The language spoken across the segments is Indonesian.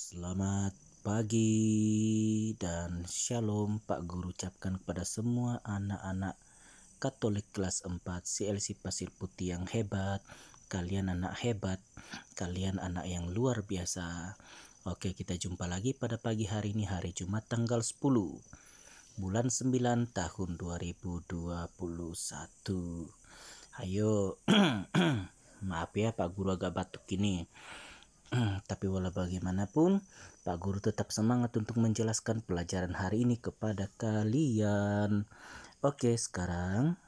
Selamat pagi dan shalom Pak Guru ucapkan kepada semua anak-anak Katolik kelas 4 CLC Pasir Putih yang hebat. Kalian anak hebat, kalian anak yang luar biasa. Oke, kita jumpa lagi pada pagi hari ini, hari Jumat tanggal 10 bulan 9 tahun 2021. Ayo, maaf ya Pak Guru agak batuk ini. Tapi walau bagaimanapun, Pak Guru tetap semangat untuk menjelaskan pelajaran hari ini kepada kalian. Oke, sekarang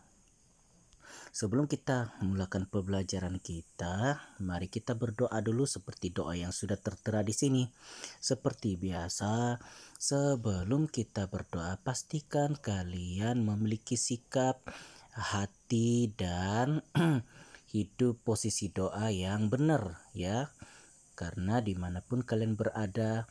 sebelum kita mulakan pembelajaran kita, mari kita berdoa dulu seperti doa yang sudah tertera di sini. Seperti biasa, sebelum kita berdoa, pastikan kalian memiliki sikap, hati, dan hidup posisi doa yang benar ya. Karena dimanapun kalian berada,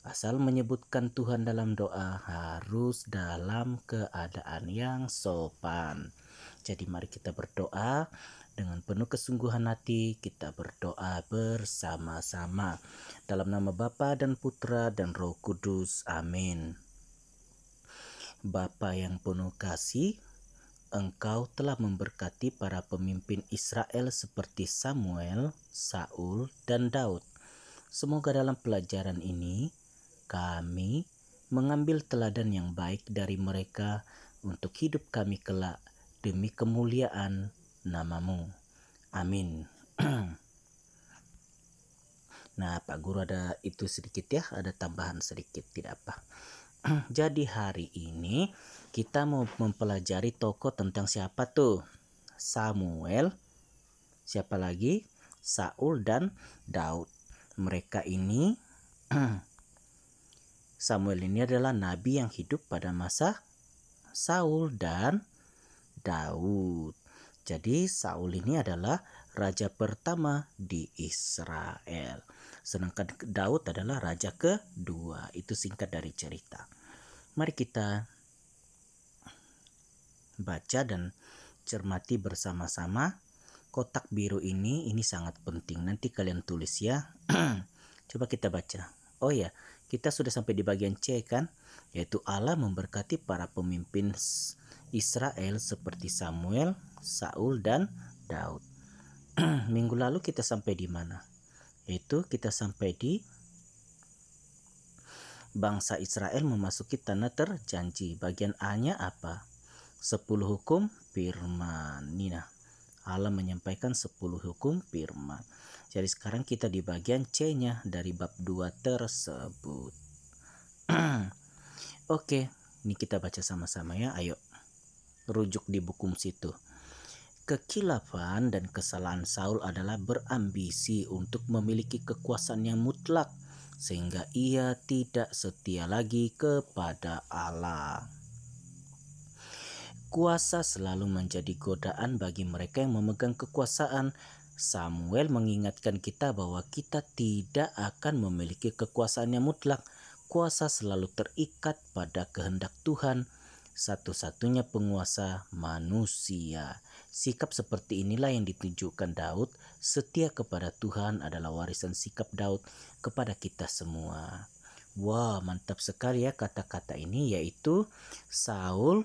asal menyebutkan Tuhan dalam doa harus dalam keadaan yang sopan. Jadi mari kita berdoa dengan penuh kesungguhan hati. Kita berdoa bersama-sama dalam nama Bapa dan Putra dan Roh Kudus. Amin. Bapa yang penuh kasih, Engkau telah memberkati para pemimpin Israel seperti Samuel, Saul, dan Daud. Semoga dalam pelajaran ini kami mengambil teladan yang baik dari mereka untuk hidup kami kelak demi kemuliaan nama-Mu. Amin. Nah, Pak Guru ada itu sedikit ya, ada tambahan sedikit, tidak apa. Jadi hari ini kita mau mempelajari tokoh tentang siapa tuh? Samuel, siapa lagi? Saul dan Daud. Mereka ini Samuel ini adalah nabi yang hidup pada masa Saul dan Daud. Jadi Saul ini adalah raja pertama di Israel. Sedangkan Daud adalah raja kedua. Itu singkat dari cerita. Mari kita baca dan cermati bersama-sama. Kotak biru ini sangat penting. Nanti kalian tulis ya. Coba kita baca. Oh ya, kita sudah sampai di bagian C kan? Yaitu Allah memberkati para pemimpin Israel seperti Samuel, Saul, dan Daud. Minggu lalu kita sampai di mana? Yaitu kita sampai di bangsa Israel memasuki tanah terjanji. Bagian A-nya apa? 10 hukum firman. Nina, Allah menyampaikan 10 hukum firman. Jadi sekarang kita di bagian C-nya dari bab 2 tersebut. Oke, ini kita baca sama-sama ya. Ayo, rujuk di buku situ. Kekilafan dan kesalahan Saul adalah berambisi untuk memiliki kekuasaan yang mutlak, sehingga ia tidak setia lagi kepada Allah. Kuasa selalu menjadi godaan bagi mereka yang memegang kekuasaan. Samuel mengingatkan kita bahwa kita tidak akan memiliki kekuasaan yang mutlak. Kuasa selalu terikat pada kehendak Tuhan, satu-satunya penguasa manusia. Sikap seperti inilah yang ditunjukkan Daud. Setia kepada Tuhan adalah warisan sikap Daud kepada kita semua. Wah, mantap sekali ya kata-kata ini, yaitu Saul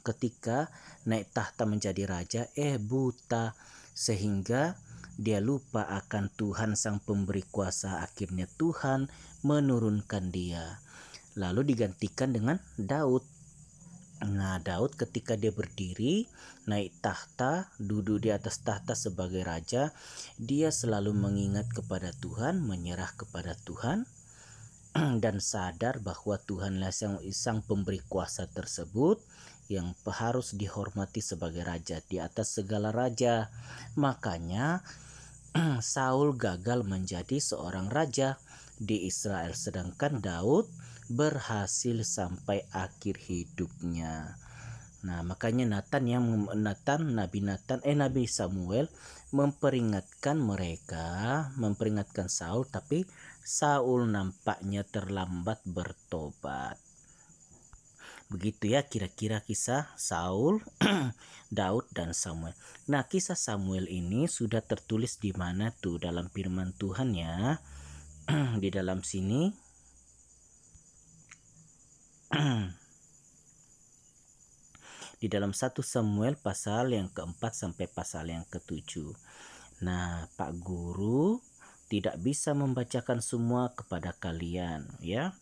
ketika naik tahta menjadi raja buta, sehingga dia lupa akan Tuhan sang pemberi kuasa. Akhirnya Tuhan menurunkan dia, lalu digantikan dengan Daud. Nah, Daud ketika dia berdiri, naik tahta, duduk di atas tahta sebagai raja, dia selalu mengingat kepada Tuhan, menyerah kepada Tuhan, dan sadar bahwa Tuhanlah sang pemberi kuasa tersebut yang harus dihormati sebagai raja di atas segala raja. Makanya Saul gagal menjadi seorang raja di Israel, sedangkan Daud berhasil sampai akhir hidupnya. Nah, makanya Nabi Samuel memperingatkan Saul, tapi Saul nampaknya terlambat bertobat. Begitu ya kira-kira kisah Saul, Daud, dan Samuel. Nah, kisah Samuel ini sudah tertulis di mana tuh dalam firman Tuhan ya? di dalam sini di dalam 1 Samuel pasal yang keempat sampai pasal yang ketujuh. Nah, Pak Guru tidak bisa membacakan semua kepada kalian ya,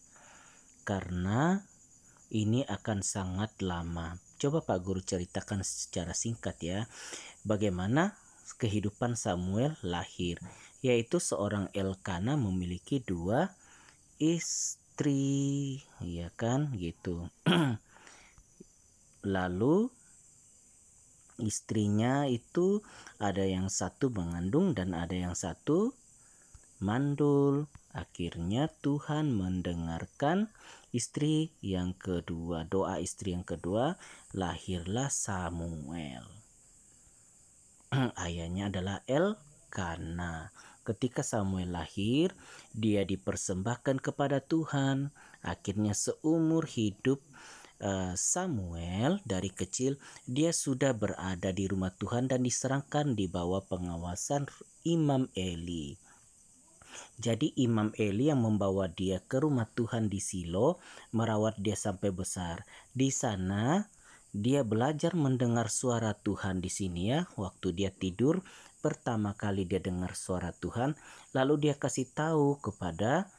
karena ini akan sangat lama. Coba Pak Guru ceritakan secara singkat ya, bagaimana kehidupan Samuel lahir, yaitu seorang Elkana memiliki 2 istri, ya kan gitu. Lalu istrinya itu ada yang satu mengandung dan ada yang satu mandul. Akhirnya Tuhan mendengarkan istri yang kedua, doa istri yang kedua, lahirlah Samuel. Ayahnya adalah Elkana. Ketika Samuel lahir, dia dipersembahkan kepada Tuhan. Akhirnya seumur hidup Samuel dari kecil dia sudah berada di rumah Tuhan dan diserahkan di bawah pengawasan Imam Eli. Jadi Imam Eli yang membawa dia ke rumah Tuhan di Silo, merawat dia sampai besar. Di sana dia belajar mendengar suara Tuhan di sini ya. Waktu dia tidur pertama kali dia dengar suara Tuhan, lalu dia kasih tahu kepada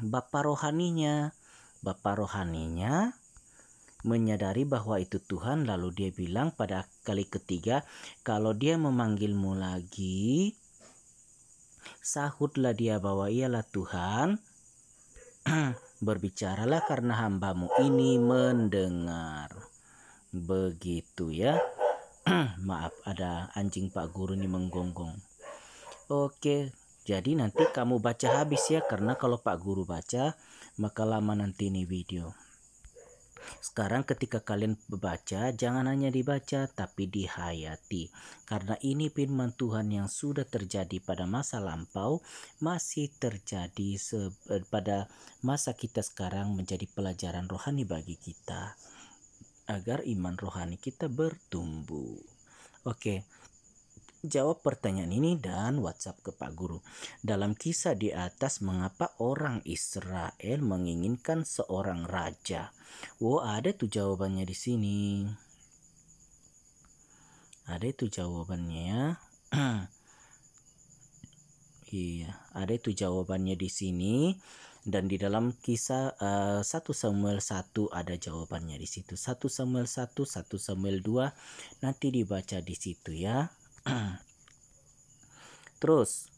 bapak rohaninya. Bapak rohaninya menyadari bahwa itu Tuhan, lalu dia bilang pada kali ketiga, kalau dia memanggilmu lagi, sahutlah dia bahwa ialah Tuhan, berbicaralah karena hambamu ini mendengar. Begitu ya. Maaf, ada anjing Pak Guru ini menggonggong. Oke, jadi nanti kamu baca habis ya, karena kalau Pak Guru baca maka lama nanti ini video. Sekarang ketika kalian membaca, jangan hanya dibaca tapi dihayati. Karena ini firman Tuhan yang sudah terjadi pada masa lampau, masih terjadi pada masa kita sekarang, menjadi pelajaran rohani bagi kita, agar iman rohani kita bertumbuh. Oke. Jawab pertanyaan ini dan WhatsApp ke Pak Guru. Dalam kisah di atas, mengapa orang Israel menginginkan seorang raja? Oh, ada tuh jawabannya di sini. Ada itu jawabannya. Iya, ada itu jawabannya di sini. Dan di dalam kisah 1 Samuel 1 ada jawabannya di situ. 1 Samuel 1, 1 Samuel 2 nanti dibaca di situ ya. Terus,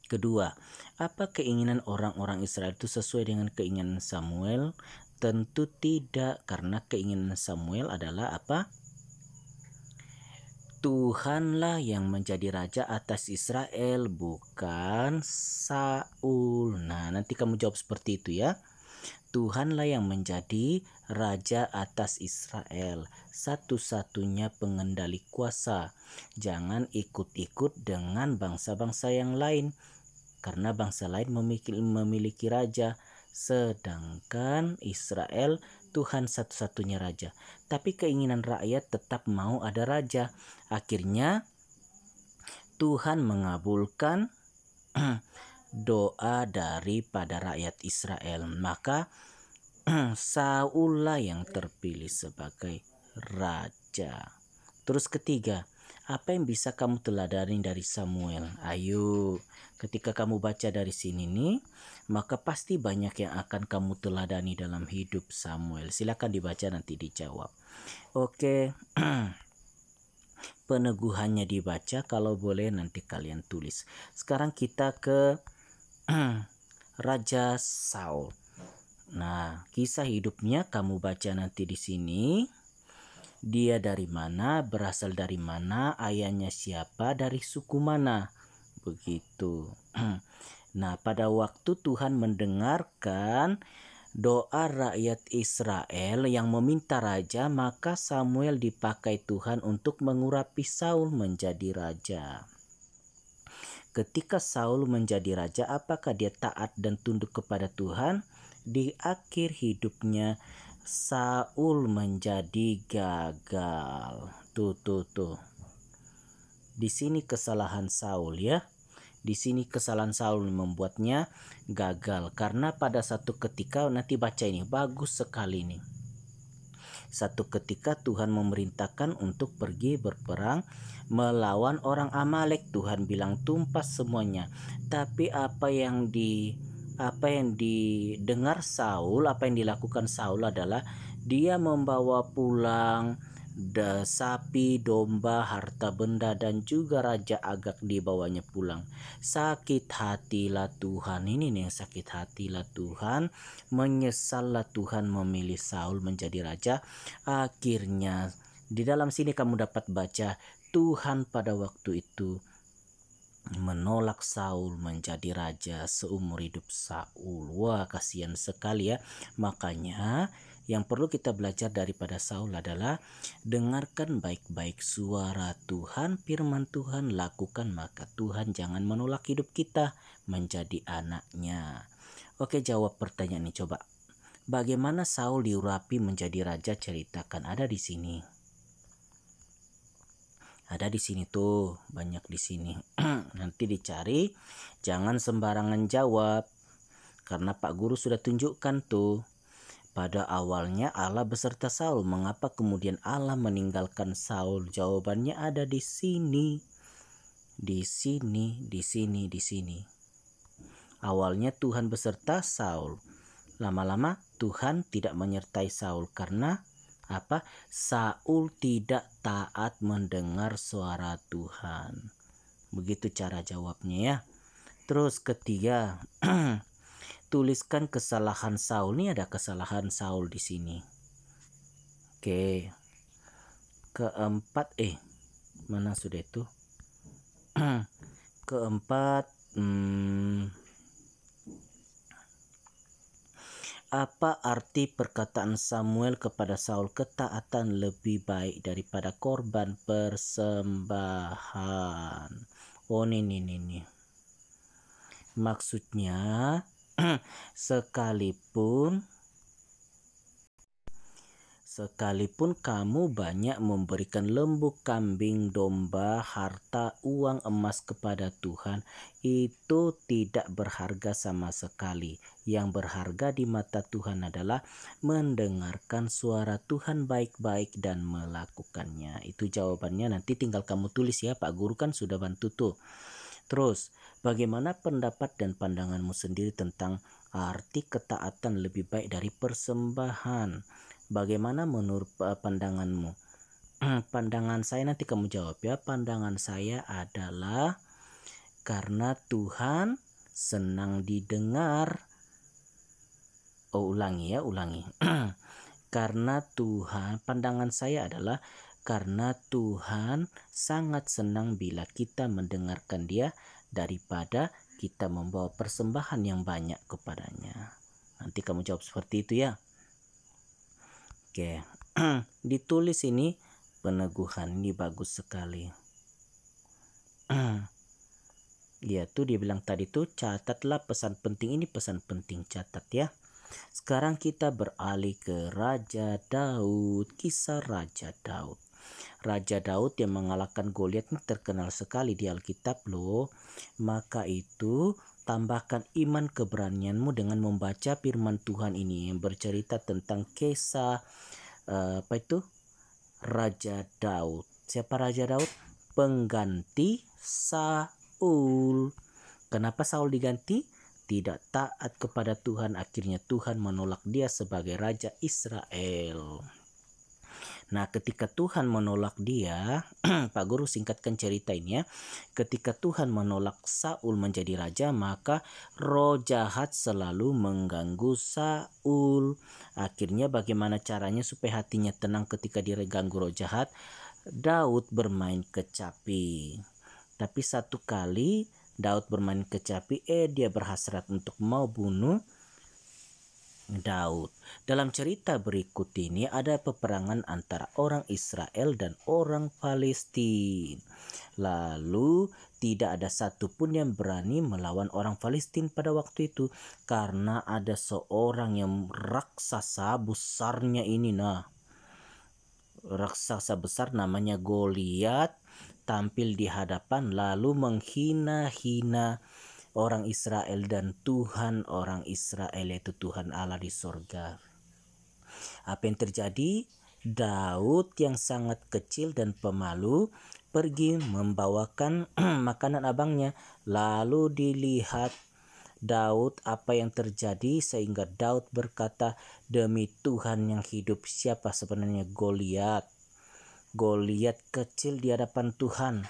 kedua, apa keinginan orang-orang Israel itu sesuai dengan keinginan Samuel? Tentu tidak, karena keinginan Samuel adalah apa? Tuhanlah yang menjadi raja atas Israel, bukan Saul. Nah, nanti kamu jawab seperti itu ya. Tuhanlah yang menjadi raja atas Israel, satu-satunya pengendali kuasa. Jangan ikut-ikut dengan bangsa-bangsa yang lain, karena bangsa lain memiliki raja, sedangkan Israel Tuhan satu-satunya raja. Tapi keinginan rakyat tetap mau ada raja. Akhirnya Tuhan mengabulkan doa daripada rakyat Israel. Maka Saullah yang terpilih sebagai raja. Terus ketiga, apa yang bisa kamu teladani dari Samuel? Ayo, ketika kamu baca dari sini nih, maka pasti banyak yang akan kamu teladani dalam hidup Samuel. Silakan dibaca, nanti dijawab. Oke. Peneguhannya dibaca, kalau boleh nanti kalian tulis. Sekarang kita ke Raja Saul. Nah, kisah hidupnya kamu baca nanti di sini. Dia dari mana, berasal dari mana, ayahnya siapa, dari suku mana. Begitu. Nah, pada waktu Tuhan mendengarkan doa rakyat Israel yang meminta raja, maka Samuel dipakai Tuhan untuk mengurapi Saul menjadi raja. Ketika Saul menjadi raja, apakah dia taat dan tunduk kepada Tuhan? Di akhir hidupnya Saul menjadi gagal. Tuh. Di sini kesalahan Saul ya. Di sini kesalahan Saul membuatnya gagal, karena pada satu ketika, nanti baca ini, bagus sekali nih. Satu ketika Tuhan memerintahkan untuk pergi berperang melawan orang Amalek. Tuhan bilang tumpas semuanya. Tapi apa yang didengar Saul, apa yang dilakukan Saul adalah dia membawa pulang sapi, domba, harta benda, dan juga Raja Agag dibawanya pulang. Sakit hatilah Tuhan, ini nih yang sakit hatilah Tuhan, menyesallah Tuhan memilih Saul menjadi raja. Akhirnya di dalam sini kamu dapat baca Tuhan pada waktu itu menolak Saul menjadi raja seumur hidup Saul. Wah, kasihan sekali ya. Makanya yang perlu kita belajar daripada Saul adalah dengarkan baik-baik suara Tuhan, firman Tuhan, lakukan, maka Tuhan jangan menolak hidup kita menjadi anaknya. Oke, jawab pertanyaan ini coba. Bagaimana Saul diurapi menjadi raja? Ceritakan, ada di sini. Ada di sini tuh, banyak di sini. Nanti dicari, jangan sembarangan jawab. Karena Pak Guru sudah tunjukkan tuh. Pada awalnya Allah beserta Saul. Mengapa kemudian Allah meninggalkan Saul? Jawabannya ada di sini. Di sini, di sini, di sini. Awalnya Tuhan beserta Saul. Lama-lama Tuhan tidak menyertai Saul karena apa? Saul tidak taat mendengar suara Tuhan. Begitu cara jawabnya ya. Terus ketiga, tuliskan kesalahan Saul. Ini ada kesalahan Saul di sini. Oke. Keempat, mana sudah itu? Keempat, apa arti perkataan Samuel kepada Saul? Ketaatan lebih baik daripada korban persembahan. Oh, nih. Maksudnya sekalipun kamu banyak memberikan lembu, kambing, domba, harta, uang, emas kepada Tuhan, itu tidak berharga sama sekali. Yang berharga di mata Tuhan adalah mendengarkan suara Tuhan baik-baik dan melakukannya. Itu jawabannya, nanti tinggal kamu tulis ya, Pak Guru kan sudah bantu tuh. Terus, bagaimana pendapat dan pandanganmu sendiri tentang arti ketaatan lebih baik dari persembahan? Bagaimana menurut pandanganmu? Pandangan saya, nanti kamu jawab ya. Pandangan saya adalah karena Tuhan senang didengar. Ulangi. Karena Tuhan, pandangan saya adalah karena Tuhan sangat senang bila kita mendengarkan Dia daripada kita membawa persembahan yang banyak kepadanya. Nanti kamu jawab seperti itu ya. Oke, ditulis ini peneguhan, ini bagus sekali. Ya tuh dia bilang tadi tuh, catatlah pesan penting ini, pesan penting, catat ya. Sekarang kita beralih ke Raja Daud, kisah Raja Daud. Raja Daud yang mengalahkan Goliat ini terkenal sekali di Alkitab loh. Maka itu tambahkan iman keberanianmu dengan membaca firman Tuhan ini yang bercerita tentang kisah Raja Daud. Siapa Raja Daud? Pengganti Saul. Kenapa Saul diganti? Tidak taat kepada Tuhan, akhirnya Tuhan menolak dia sebagai Raja Israel. Nah, ketika Tuhan menolak dia, Pak Guru singkatkan cerita ini ya. Ketika Tuhan menolak Saul menjadi raja, maka roh jahat selalu mengganggu Saul. Akhirnya bagaimana caranya supaya hatinya tenang ketika diganggu roh jahat? Daud bermain kecapi. Tapi satu kali Daud bermain kecapi, dia berhasrat untuk mau bunuh Daud. Dalam cerita berikut ini ada peperangan antara orang Israel dan orang Palestina. Lalu tidak ada satupun yang berani melawan orang Palestina pada waktu itu karena ada seorang yang raksasa besarnya ini. Nah, raksasa besar namanya Goliat tampil di hadapan lalu menghina-hina orang Israel dan Tuhan orang Israel, yaitu Tuhan Allah di sorga. Apa yang terjadi? Daud yang sangat kecil dan pemalu pergi membawakan makanan abangnya. Lalu dilihat Daud apa yang terjadi sehingga Daud berkata, demi Tuhan yang hidup, siapa sebenarnya Goliat? Goliat kecil di hadapan Tuhan.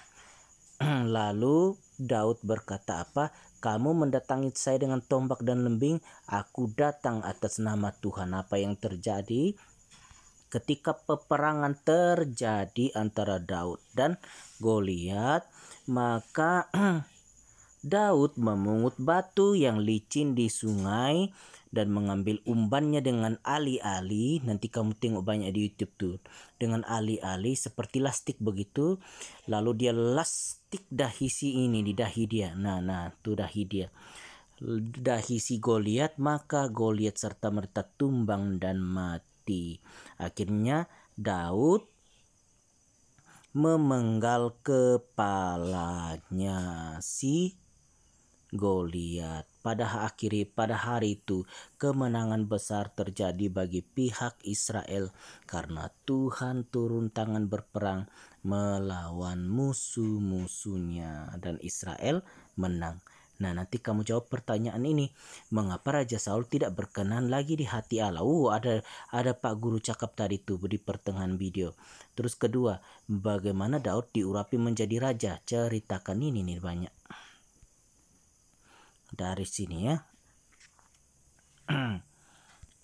Lalu Daud berkata apa? Kamu mendatangi saya dengan tombak dan lembing, aku datang atas nama Tuhan. Apa yang terjadi? Ketika peperangan terjadi antara Daud dan Goliat, maka Daud memungut batu yang licin di sungai dan mengambil umbannya dengan ali-ali. Nanti kamu tengok banyak di YouTube tuh. Dengan ali-ali seperti lastik begitu. Lalu dia lastik dahi si ini di dahi dia. Nah, tuh dahi dia. Dahi si Goliat, maka Goliat serta merta tumbang dan mati. Akhirnya Daud memenggal kepalanya si Goliat. Pada hari itu kemenangan besar terjadi bagi pihak Israel karena Tuhan turun tangan berperang melawan musuh-musuhnya dan Israel menang. Nah, nanti kamu jawab pertanyaan ini. Mengapa Raja Saul tidak berkenan lagi di hati Allah? Ada Pak Guru cakap tadi tuh di pertengahan video. Terus kedua, bagaimana Daud diurapi menjadi raja? Ceritakan ini nih banyak. Dari sini ya.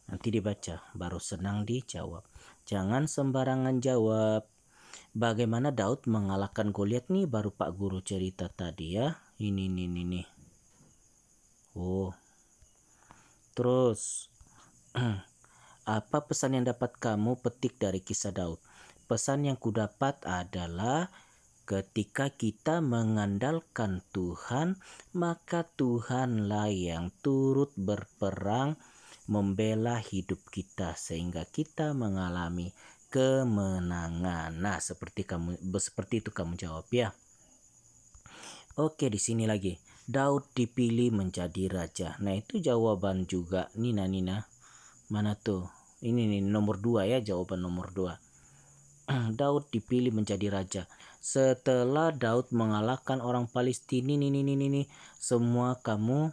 Nanti dibaca, baru senang dijawab. Jangan sembarangan jawab. Bagaimana Daud mengalahkan Goliat nih, baru Pak Guru cerita tadi ya. Ini nih. Oh. Terus apa pesan yang dapat kamu petik dari kisah Daud? Pesan yang kudapat adalah ketika kita mengandalkan Tuhan, maka Tuhanlah yang turut berperang membela hidup kita sehingga kita mengalami kemenangan. Nah, seperti itu kamu jawab ya. Oke, di sini lagi. Daud dipilih menjadi raja. Nah, itu jawaban juga. Nina. Mana tuh? Ini nih nomor 2 ya, jawaban nomor 2. Daud dipilih menjadi raja. Setelah Daud mengalahkan orang Palestina, ini semua kamu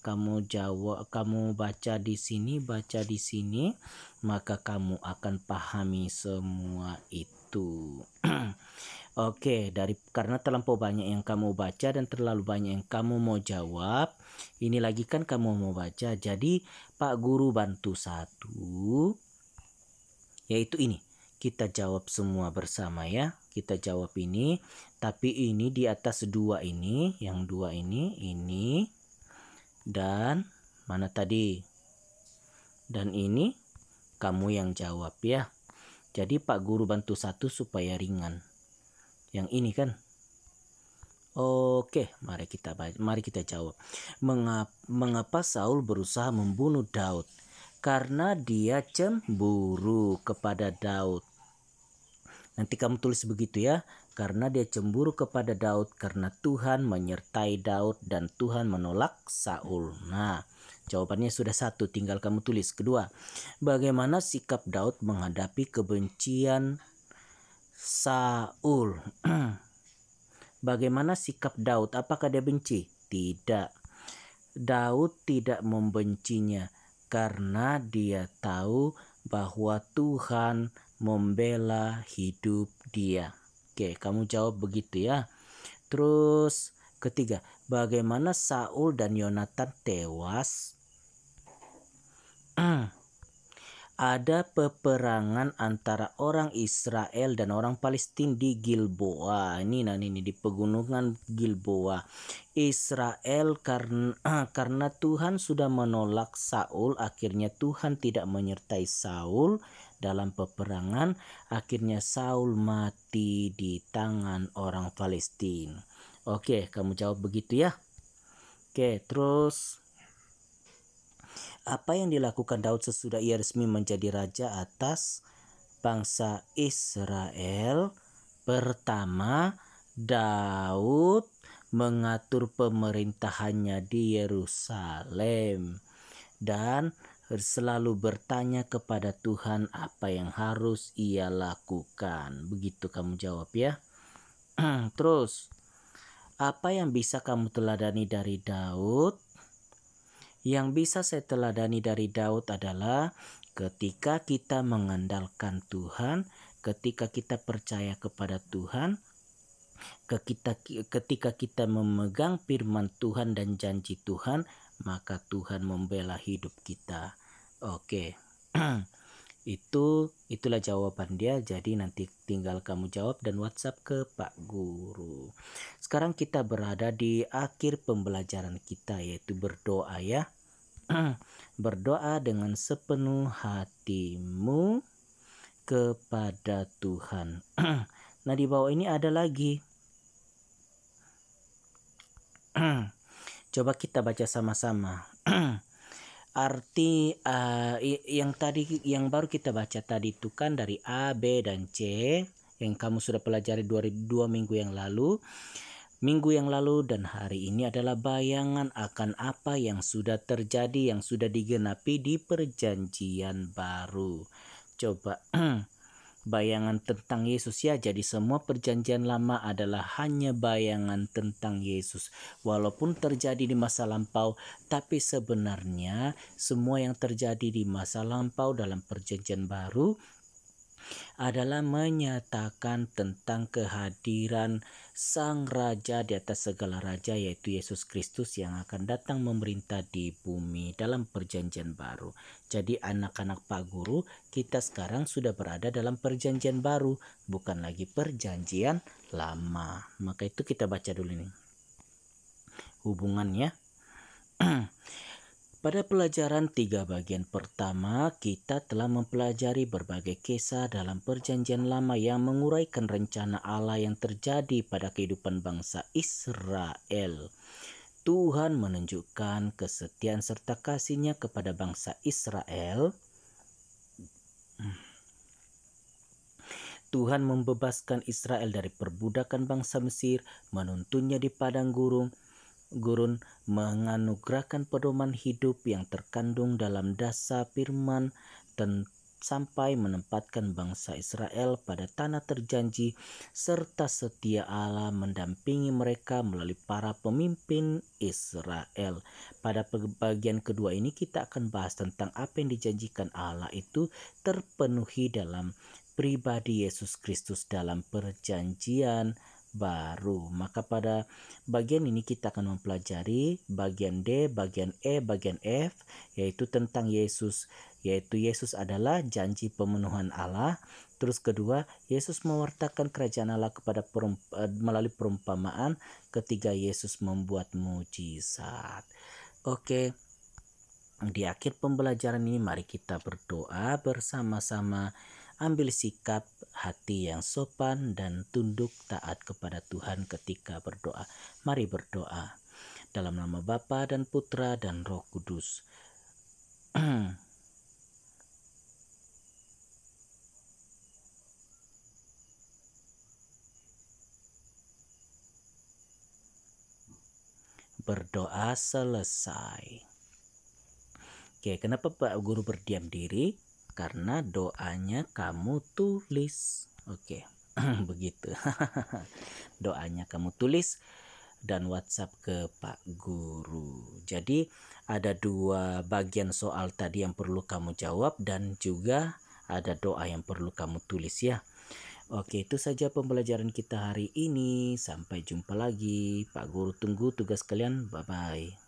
kamu baca di sini, maka kamu akan pahami semua itu. Oke, karena terlampau banyak yang kamu baca dan terlalu banyak yang kamu mau jawab, ini lagi kan kamu mau baca. Jadi Pak Guru bantu satu, yaitu ini. Kita jawab semua bersama ya. Kita jawab ini, tapi ini di atas 2 ini, yang 2 ini dan mana tadi? Dan ini kamu yang jawab ya. Jadi Pak Guru bantu satu supaya ringan. Yang ini kan? Oke, mari kita jawab. Mengapa Saul berusaha membunuh Daud? Karena dia cemburu kepada Daud. Nanti kamu tulis begitu ya. Karena dia cemburu kepada Daud karena Tuhan menyertai Daud dan Tuhan menolak Saul. Nah, jawabannya sudah 1, tinggal kamu tulis. Kedua, bagaimana sikap Daud menghadapi kebencian Saul? Bagaimana sikap Daud? Apakah dia benci? Tidak. Daud tidak membencinya karena dia tahu bahwa Tuhan membela hidup dia. Oke, kamu jawab begitu ya. Terus ketiga, bagaimana Saul dan Yonatan tewas? Ada peperangan antara orang Israel dan orang Palestina di Gilboa. Ini di pegunungan Gilboa. Israel karena Tuhan sudah menolak Saul, akhirnya Tuhan tidak menyertai Saul dalam peperangan. Akhirnya Saul mati di tangan orang Palestina. Oke, kamu jawab begitu ya. Oke, terus apa yang dilakukan Daud sesudah ia resmi menjadi raja atas bangsa Israel. Pertama, Daud mengatur pemerintahannya di Yerusalem dan selalu bertanya kepada Tuhan apa yang harus ia lakukan. Begitu kamu jawab ya. Terus, apa yang bisa kamu teladani dari Daud? Yang bisa saya teladani dari Daud adalah ketika kita mengandalkan Tuhan, ketika kita percaya kepada Tuhan, ketika kita memegang firman Tuhan dan janji Tuhan, maka Tuhan membela hidup kita. Oke. Itulah jawaban dia. Jadi nanti tinggal kamu jawab dan WhatsApp ke Pak Guru. Sekarang kita berada di akhir pembelajaran kita, yaitu berdoa ya. Berdoa dengan sepenuh hatimu kepada Tuhan. Nah, di bawah ini ada lagi. Coba kita baca sama-sama. Arti yang baru kita baca tadi itu kan dari A, B, dan C yang kamu sudah pelajari 2 minggu yang lalu. Minggu yang lalu dan hari ini adalah bayangan akan apa yang sudah terjadi, yang sudah digenapi di perjanjian baru. Coba bayangan tentang Yesus ya. Jadi semua perjanjian lama adalah hanya bayangan tentang Yesus. Walaupun terjadi di masa lampau, tapi sebenarnya semua yang terjadi di masa lampau dalam perjanjian baru adalah menyatakan tentang kehadiran Sang Raja di atas segala raja, yaitu Yesus Kristus yang akan datang memerintah di bumi dalam perjanjian baru. Jadi anak-anak Pak Guru, kita sekarang sudah berada dalam perjanjian baru, bukan lagi perjanjian lama. Maka itu kita baca dulu nih hubungannya. Pada pelajaran 3 bagian pertama, kita telah mempelajari berbagai kisah dalam perjanjian lama yang menguraikan rencana Allah yang terjadi pada kehidupan bangsa Israel. Tuhan menunjukkan kesetiaan serta kasih-Nya kepada bangsa Israel. Tuhan membebaskan Israel dari perbudakan bangsa Mesir, menuntunnya di padang gurun, menganugerahkan pedoman hidup yang terkandung dalam dasar firman sampai menempatkan bangsa Israel pada tanah terjanji, serta setia Allah mendampingi mereka melalui para pemimpin Israel. Pada bagian kedua ini kita akan bahas tentang apa yang dijanjikan Allah itu terpenuhi dalam pribadi Yesus Kristus dalam perjanjian baru. Maka pada bagian ini kita akan mempelajari bagian D, bagian E, bagian F, yaitu tentang Yesus. Yaitu Yesus adalah janji pemenuhan Allah. Terus kedua, Yesus mewartakan kerajaan Allah kepada melalui perumpamaan. Ketiga, Yesus membuat mujizat. Oke. Di akhir pembelajaran ini mari kita berdoa bersama-sama. Ambil sikap hati yang sopan dan tunduk taat kepada Tuhan ketika berdoa. Mari berdoa. Dalam nama Bapa dan Putra dan Roh Kudus. Berdoa selesai. Oke, kenapa Pak Guru berdiam diri? Karena doanya kamu tulis. Oke, begitu. Doanya kamu tulis dan WhatsApp ke Pak Guru. Jadi ada 2 bagian soal tadi yang perlu kamu jawab dan juga ada doa yang perlu kamu tulis ya. Oke, itu saja pembelajaran kita hari ini. Sampai jumpa lagi. Pak Guru tunggu tugas kalian. Bye-bye.